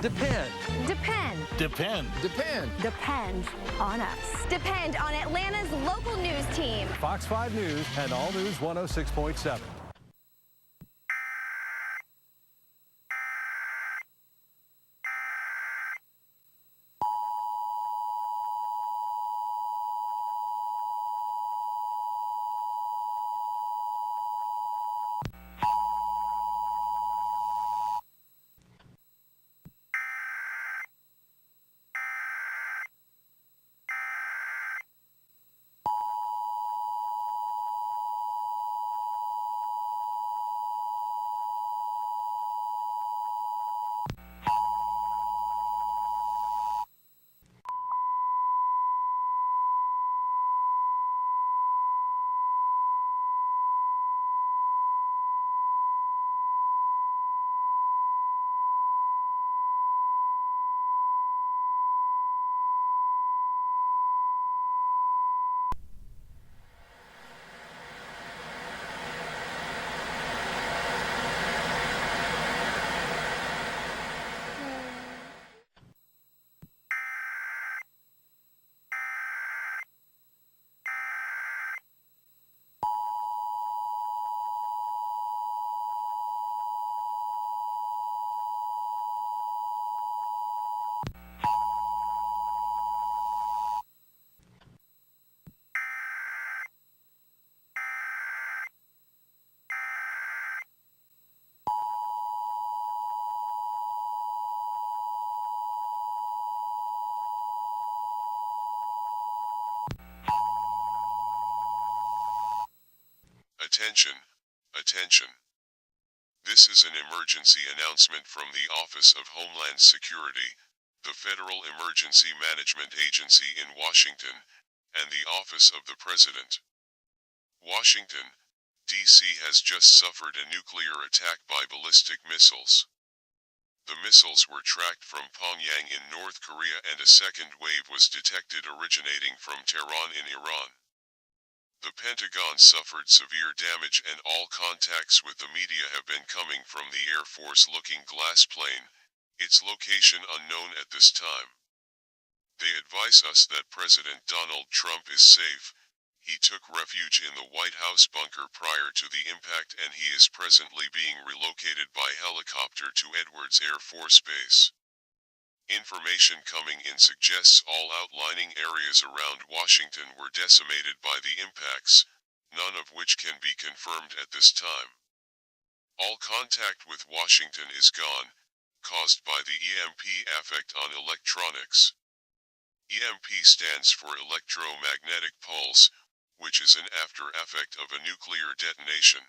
Depend. Depend. Depend. Depend. Depend on us. Depend on Atlanta's local news team. Fox 5 News and All News 106.7. Attention, attention. This is an emergency announcement from the Office of Homeland Security, the Federal Emergency Management Agency in Washington, and the Office of the President. Washington, D.C. has just suffered a nuclear attack by ballistic missiles. The missiles were tracked from Pyongyang in North Korea and a second wave was detected originating from Tehran in Iran. The Pentagon suffered severe damage and all contacts with the media have been coming from the Air Force-looking glass plane, its location unknown at this time. They advise us that President Donald Trump is safe. He took refuge in the White House bunker prior to the impact and he is presently being relocated by helicopter to Edwards Air Force Base. Information coming in suggests all outlying areas around Washington were decimated by the impacts, none of which can be confirmed at this time. All contact with Washington is gone, caused by the EMP effect on electronics. EMP stands for electromagnetic pulse, which is an after effect of a nuclear detonation.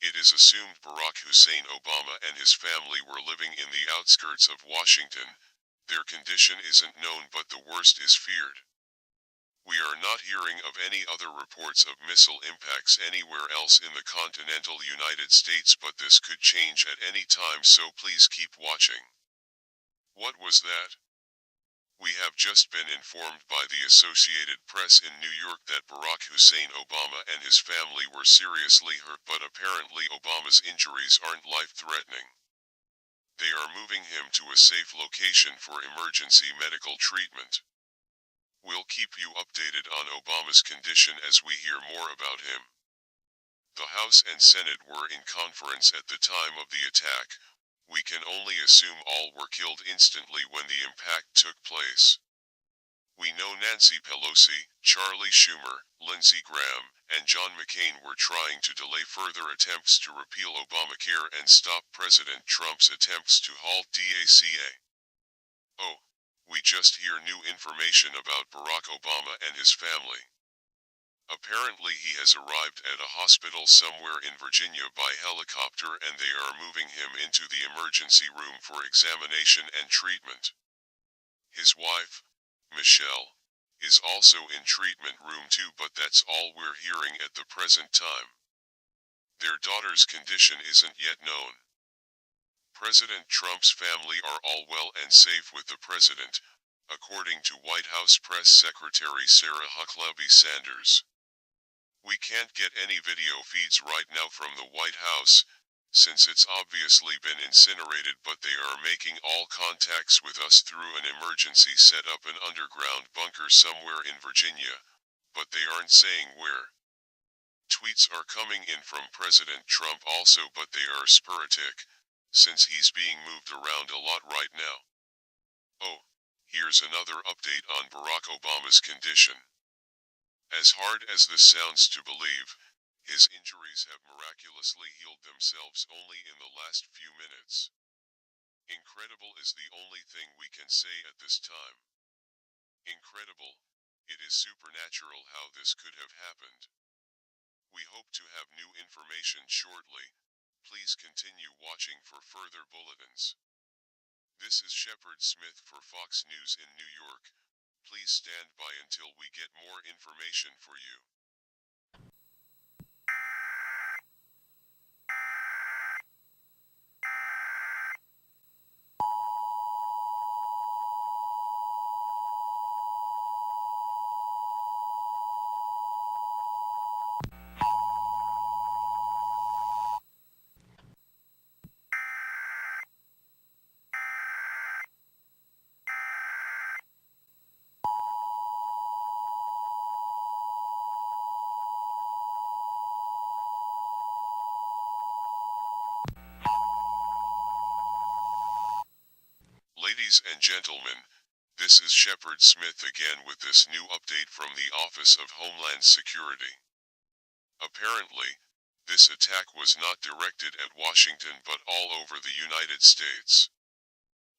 It is assumed Barack Hussein Obama and his family were living in the outskirts of Washington. Their condition isn't known but the worst is feared. We are not hearing of any other reports of missile impacts anywhere else in the continental United States but this could change at any time so please keep watching. What was that? We have just been informed by the Associated Press in New York that Barack Hussein Obama and his family were seriously hurt but apparently Obama's injuries aren't life-threatening. They are moving him to a safe location for emergency medical treatment. We'll keep you updated on Obama's condition as we hear more about him. The House and Senate were in conference at the time of the attack. We can only assume all were killed instantly when the impact took place. We know Nancy Pelosi, Charlie Schumer, Lindsey Graham, and John McCain were trying to delay further attempts to repeal Obamacare and stop President Trump's attempts to halt DACA. Oh, we just hear new information about Barack Obama and his family. Apparently he has arrived at a hospital somewhere in Virginia by helicopter and they are moving him into the emergency room for examination and treatment. His wife, Michelle, is also in treatment room too but that's all we're hearing at the present time. Their daughter's condition isn't yet known. President Trump's family are all well and safe with the president, according to White House Press Secretary Sarah Huckabee Sanders. We can't get any video feeds right now from the White House. since it's obviously been incinerated, but they are making all contacts with us through an emergency set up an underground bunker somewhere in Virginia, but they aren't saying where. Tweets are coming in from President Trump also, but they are sporadic, since he's being moved around a lot right now. Oh, here's another update on Barack Obama's condition. As hard as this sounds to believe, his injuries have miraculously healed themselves only in the last few minutes. Incredible is the only thing we can say at this time. Incredible, it is supernatural how this could have happened. We hope to have new information shortly. Please continue watching for further bulletins. This is Shepard Smith for Fox News in New York. Please stand by until we get more information for you. Ladies and gentlemen, this is Shepard Smith again with this new update from the Office of Homeland Security. Apparently, this attack was not directed at Washington but all over the United States.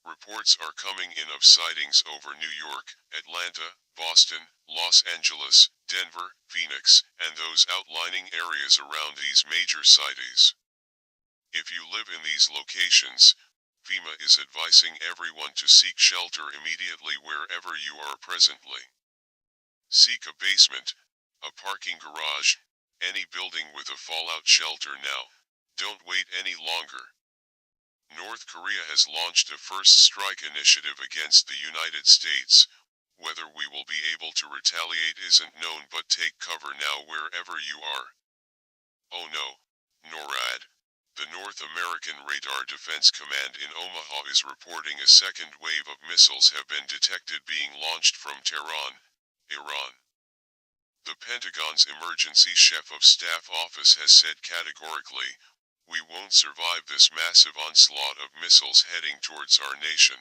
Reports are coming in of sightings over New York, Atlanta, Boston, Los Angeles, Denver, Phoenix, and those outlying areas around these major cities. If you live in these locations, FEMA is advising everyone to seek shelter immediately wherever you are presently. Seek a basement, a parking garage, any building with a fallout shelter now. Don't wait any longer. North Korea has launched a first strike initiative against the United States. Whether we will be able to retaliate isn't known, but take cover now wherever you are. Oh no, NORAD. The North American Radar Defense Command in Omaha is reporting a second wave of missiles have been detected being launched from Tehran, Iran. The Pentagon's Emergency Chief of Staff Office has said categorically, "We won't survive this massive onslaught of missiles heading towards our nation."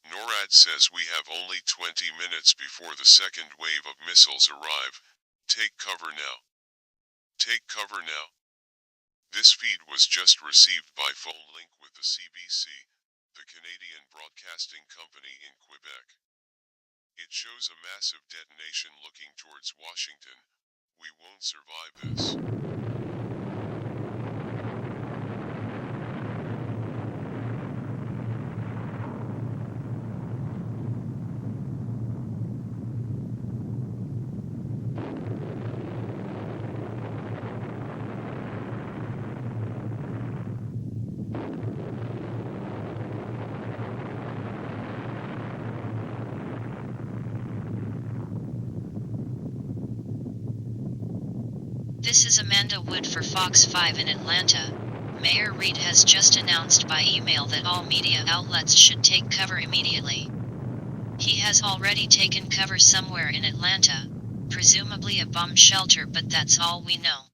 NORAD says we have only 20 minutes before the second wave of missiles arrive. Take cover now. Take cover now. This feed was just received by phone link with the CBC, the Canadian Broadcasting Company in Quebec. It shows a massive detonation looking towards Washington. We won't survive this. This is Amanda Wood for Fox 5 in Atlanta. Mayor Reed has just announced by email that all media outlets should take cover immediately. He has already taken cover somewhere in Atlanta, presumably a bomb shelter, but that's all we know.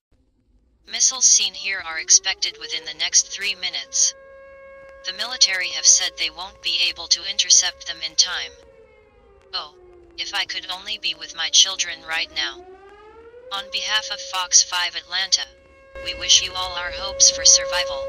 Missiles seen here are expected within the next 3 minutes. The military have said they won't be able to intercept them in time. Oh, if I could only be with my children right now. On behalf of Fox 5 Atlanta, we wish you all our hopes for survival.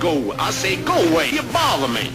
Go. I say go away. You bother me.